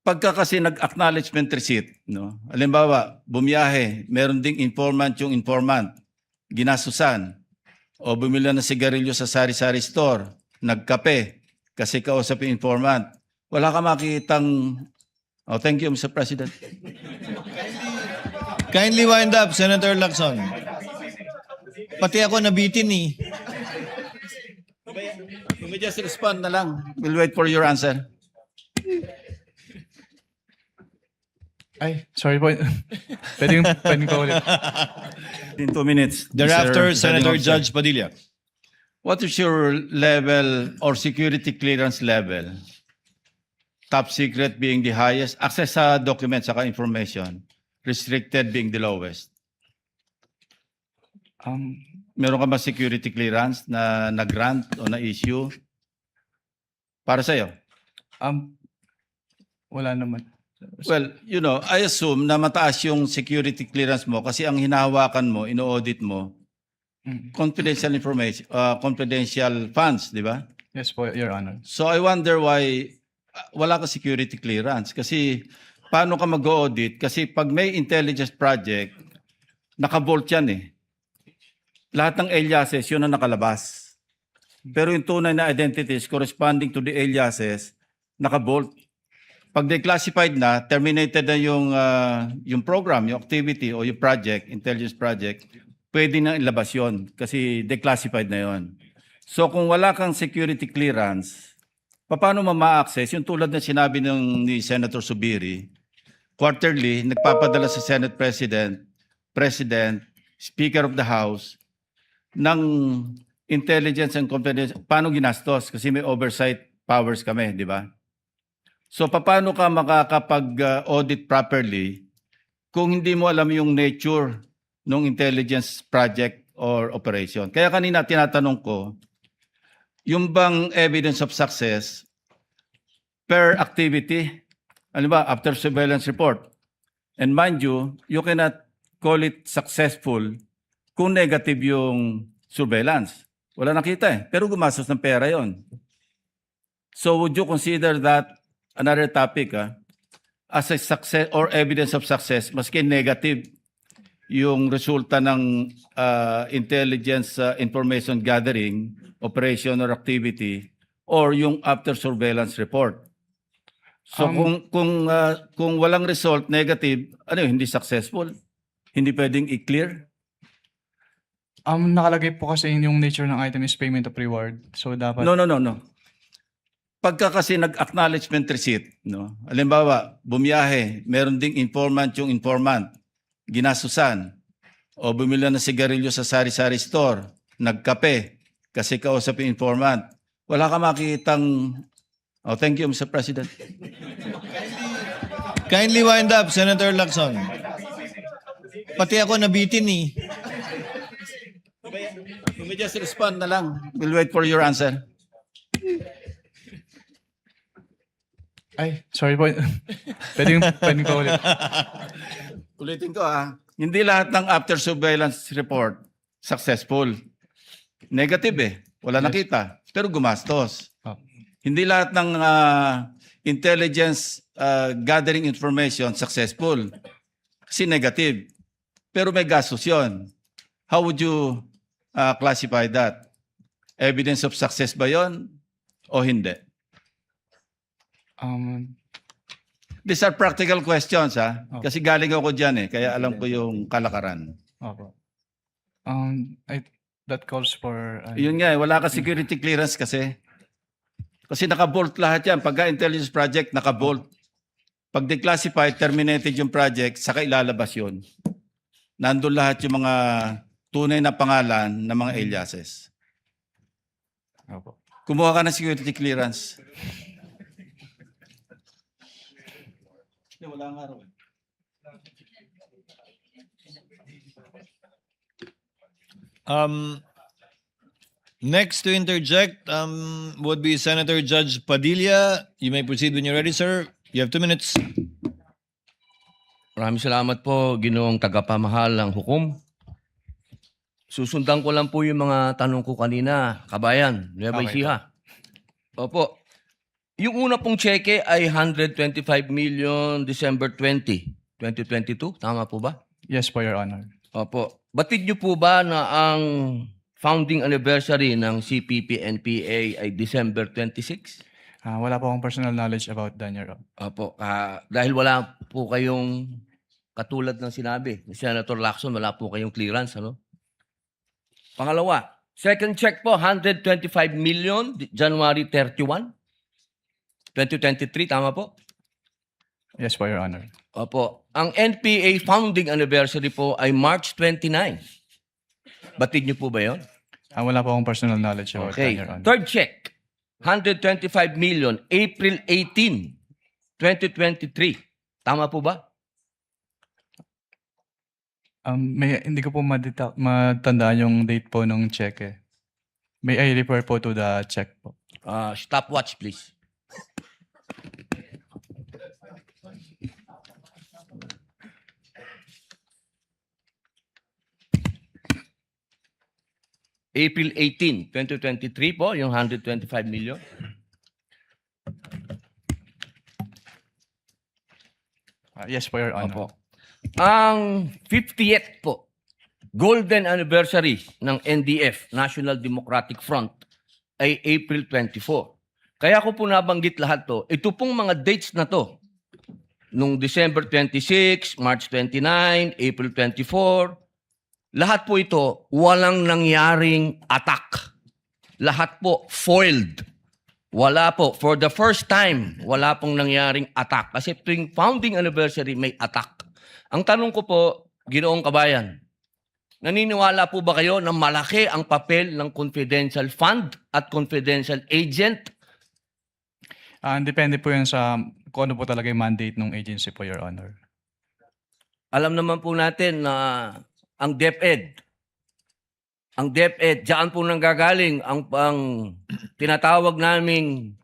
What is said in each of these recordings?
Pagka kasi nag-acknowledgement receipt, no? Halimbawa, bumiyahe, meron ding informant, ginasusan, o bumili ng sigarilyo sa sari-sari store, nagkape, kasi kausap yung informant. Wala ka makikitang, oh, thank you, Mr. President. Kindly wind up, Senator Lacson. Pati ako nabitin eh. You may just respond na lang. We'll wait for your answer. Ay, sorry po. Pwede pa ulit. In 2 minutes. Thereafter, Mr. Senator Presiding Officer. Judge Padilla. What is your level or security clearance level? Top secret being the highest, access sa documents saka information, restricted being the lowest. Meron ka ba security clearance na nag-grant o na-issue para sa'yo? Wala naman. Well, you know, I assume na mataas yung security clearance mo kasi ang hinahawakan mo, ino-audit mo, confidential information, confidential funds, di ba? Yes po, Your Honor. So I wonder why wala ka security clearance. Kasi paano ka mag-audit? Kasi pag may intelligence project, naka-vault yan eh. Lahat ng aliases, yun ang nakalabas. Pero yung tunay na identities corresponding to the aliases, naka-vault. Pag declassified na, terminated na yung program, yung activity o yung project, intelligence project, pwede na ilabas yun kasi declassified na yun. So kung wala kang security clearance, paano ma-access? Yung tulad na sinabi ni Senator Subiri, quarterly, nagpapadala sa Senate President, Speaker of the House, ng intelligence and confidence, paano ginastos? Kasi may oversight powers kami, di ba? So paano ka makakapag-audit properly kung hindi mo alam yung nature ng intelligence project or operation? Kaya kanina tinatanong ko, yung bang evidence of success per activity, ano ba, after surveillance report. And mind you, you cannot call it successful kung negative yung surveillance. Wala nakita eh, pero gumastos ng pera yon. So would you consider that another topic as a success or evidence of success, maski negative yung resulta ng intelligence information gathering, operation or activity, or yung after surveillance report? So kung walang result, negative, ano yun, hindi successful? Hindi pwedeng i-clear? Nakalagay po kasi yung nature ng item is payment of reward. So dapat... No. Pagka kasi nag-acknowledgement receipt, no? Halimbawa, bumiyahe, meron ding yung informant, ginasusan, o bumili ng sigarilyo sa sari-sari store, nagkape, kasi kausap yung informant. Wala ka makikitang, oh, thank you, Mr. President. Kindly wind up, Senator Lacson. Pati ako nabitin eh. You may just respond na lang. We'll wait for your answer. Ay, sorry po. Pwede pa ulit. Ulitin ko hindi lahat ng after surveillance report successful. Negative eh. Wala nakita. Pero gumastos. Hindi lahat ng intelligence gathering information successful. Kasi negative. Pero may gastos yun. How would you classify that? Evidence of success ba yun o hindi? These are practical questions kasi galing ako dyan kaya alam ko yung kalakaran. Opo. That calls for... Yun nga wala ka security clearance kasi. Kasi naka-vault lahat yan. Pagka intelligence project, naka-vault. Pag declassified, terminated yung project, saka ilalabas yun. Nandun lahat yung mga tunay na pangalan ng mga aliases. Opo. Kumuha ka ng security clearance. Wala nga raw. Next to interject would be Senator Judge Padilla. You may proceed when you're ready, sir. You have 2 minutes. Maraming salamat po, Ginoong tagapamahal ng hukom. Susundan ko lang po yung mga tanong ko kanina, kabayan, Nueva Okay. Ecija. Opo. Yung una pong cheque ay 125 million December 2022. Tama po ba? Yes po, Your Honor. Opo. Batid niyo po ba na ang founding anniversary ng CPP-NPA ay December 26? Wala po akong personal knowledge about that, Your Honor. Opo. Dahil wala po kayong katulad ng sinabi ni Senator Lacson, wala po kayong clearance, ano? Pangalawa, second check po, 125 million, January 31, 2023, tama po? Yes po, Your Honor. Opo. Ang NPA founding anniversary po ay March 29. Batid niyo po ba yun? Wala po akong personal knowledge about that, Okay. Your Honor. Third check, 125 million, April 18, 2023. Tama po ba? Hindi ko po matandaan yung date po ng check eh. May I refer po to the check po. Stopwatch, please. April 18, 2023 po, yung 125 million. Yes po, Your Honor. Opo. Ang 50th po, golden anniversary ng NDF, National Democratic Front, ay April 24. Kaya ko po nabanggit lahat to. Ito pong mga dates na to, nung December 26, March 29, April 24, lahat po ito, walang nangyaring attack. Lahat po foiled. Wala po. For the first time, wala pong nangyaring attack. Kasi tuwing founding anniversary, may attack. Ang tanong ko po, Ginoong Kabayan, naniniwala po ba kayo na malaki ang papel ng confidential fund at confidential agent? Depende po yan sa kung ano po talaga yung mandate ng agency po, Your Honor. Alam naman po natin na ang DepEd, diyan po nanggagaling ang tinatawag naming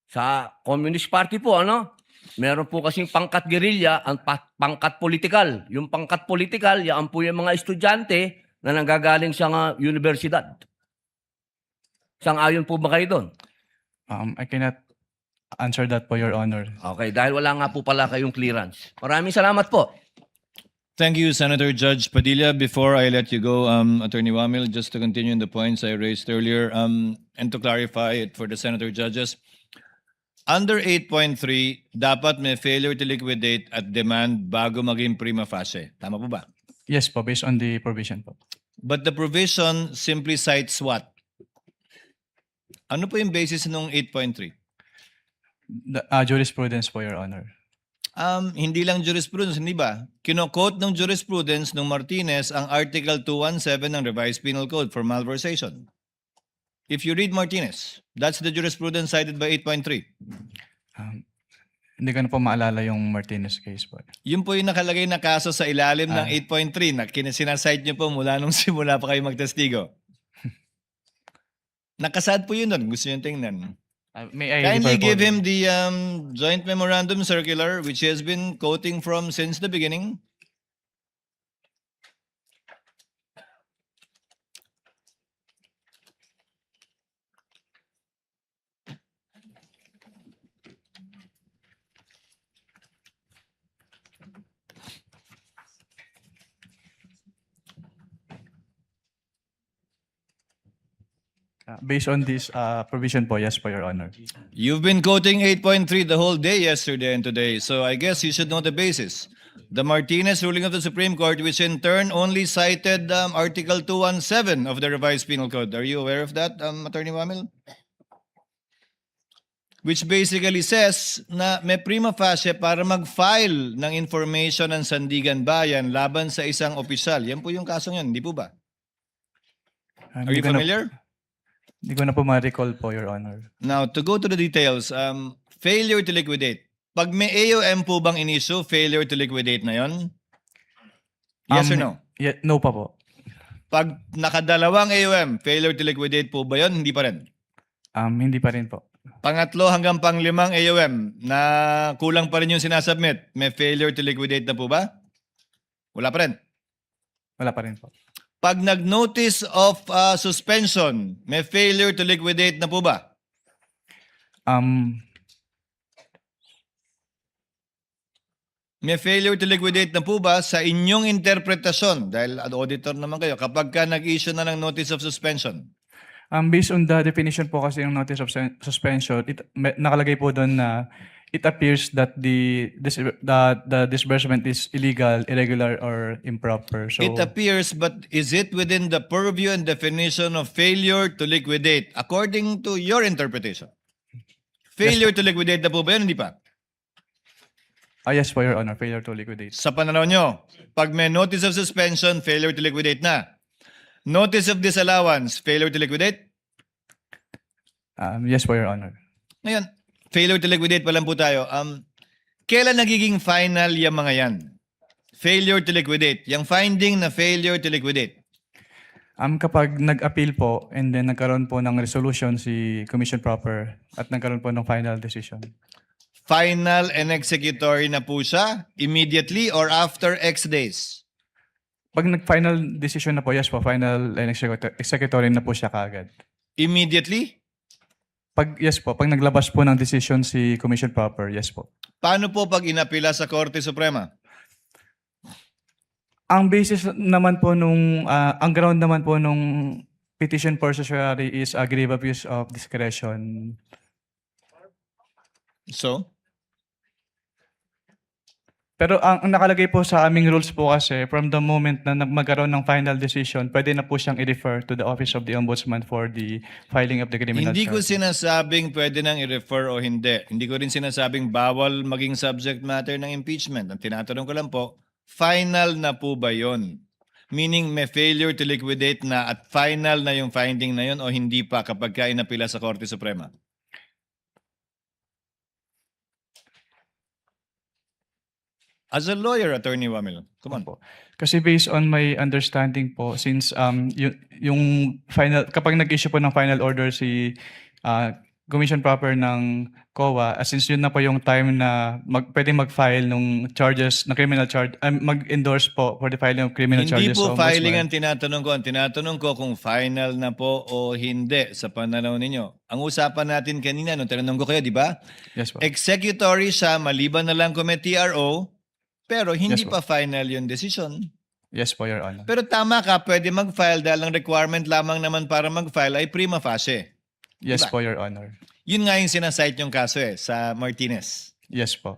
sa Communist Party po, ano? Meron po kasing pangkat gerilya, ang pangkat politikal. Yung pangkat politikal, yan po yung mga estudyante na nanggagaling sa universidad. Sang-ayon po ba kayo doon? I cannot answer that po, Your Honor. Okay, dahil wala nga po pala kayong clearance. Maraming salamat po. Thank you, Senator Judge Padilla. Before I let you go, Attorney Wamil, just to continue in the points I raised earlier, and to clarify it for the Senator Judges, under 8.3, dapat may failure to liquidate at demand bago maging prima facie. Tama po ba? Yes po, based on the provision po. But the provision simply cites what? Ano po yung basis ng 8.3? Jurisprudence po, Your Honor. Hindi lang jurisprudence, hindi ba? Kino-quote ng jurisprudence ng Martinez ang Article 217 ng Revised Penal Code for malversation. If you read Martinez, that's the jurisprudence cited by 8.3. Hindi ko na po maalala yung Martinez case po. Yun po yung nakalagay na kaso sa ilalim ng 8.3 na sinasite nyo po mula nung simula pa kayo magtestigo. Nakasad po yun doon. Gusto nyo tingnan. May I Kindly refer po give him the joint memorandum circular which he has been quoting from since the beginning. Based on this provision po, yes po, Your Honor. You've been quoting 8.3 the whole day yesterday and today, so I guess you should know the basis. The Martinez ruling of the Supreme Court, which in turn only cited Article 217 of the Revised Penal Code. Are you aware of that, Attorney Wamil? Which basically says na may prima facie para mag-file ng information ng Sandigan Bayan laban sa isang opisyal. Yan po yung kasong yan, hindi po ba? Are you familiar? Hindi ko na po ma-recall po, Your Honor. Now, to go to the details, failure to liquidate. Pag may AOM po bang in-issue, failure to liquidate na yon? Yes or no? No pa po. Pag nakadalawang AOM, failure to liquidate po ba yon? Hindi pa rin. Hindi pa rin po. Pangatlo hanggang panglimang AOM na kulang pa rin yung sinasubmit, may failure to liquidate na po ba? Wala pa rin. Wala pa rin po. Pag nag-notice of suspension, may failure to liquidate na po ba? May failure to liquidate na po ba sa inyong interpretasyon? Dahil auditor naman kayo, kapag ka nag-issue na ng notice of suspension. Based on the definition po kasi yung notice of suspension, nakalagay po doon na it appears that the disbursement is illegal, irregular, or improper. So, It appears, but is it within the purview and definition of failure to liquidate according to your interpretation? Failure to liquidate na po ba yun? Hindi pa. yes po, Your Honor, failure to liquidate. Sa pananaw nyo, pag may notice of suspension, failure to liquidate na. Notice of disallowance, failure to liquidate? Yes po, Your Honor. Ngayon, failure to liquidate pa lang po tayo. Kailan nagiging final yung mga yan? Failure to liquidate. Yung finding na failure to liquidate. Kapag nag-appeal po and then nagkaroon po ng resolution si Commission Proper at nagkaroon po ng final decision. Final and executory na po siya immediately or after X days? Pag nag-final decision na po, yes po, final and executory na po siya kaagad. Immediately? Yes po, pag naglabas po ng decision si Commission Proper, yes po. Paano po pag inapila sa Korte Suprema? Ang basis naman po ang ground naman po nung petition for certiorari is a grave abuse of discretion. So? Pero ang nakalagay po sa aming rules po kasi, from the moment na magkaroon ng final decision, pwede na po siyang i-refer to the Office of the Ombudsman for the filing of the criminal Hindi ko charge. sinasabing pwede nang i-refer o hindi. Hindi ko rin sinasabing bawal maging subject matter ng impeachment. Ang tinatanong ko lang po, final na po ba yon? Meaning may failure to liquidate na at final na yung finding na yon o hindi pa kapag ka inapila sa Korte Suprema? As a lawyer, Attorney Wamil, come on. Po. Kasi based on my understanding po, since yung final, kapag nag-issue po ng final order si Commission Proper ng COA, since yun na po yung time na pwede mag-file ng charges, na criminal charge, mag-endorse po for the filing of criminal Hindi charges. po sa filing Ombudsman. ang tinatanong ko. Ang tinatanong ko kung final na po o hindi sa pananaw ninyo. Ang usapan natin kanina, nung tinanong ko kayo, di ba? Yes po. Executory siya, maliban na lang kung may TRO, pero hindi Yes, po. pa final yung decision. Yes po, Your Honor. Pero tama ka, pwede mag-file dahil ang requirement lamang naman para mag-file ay prima facie. Yes Diba? po, Your Honor. Yun nga yung sinasite yung kaso sa Martinez. Yes po.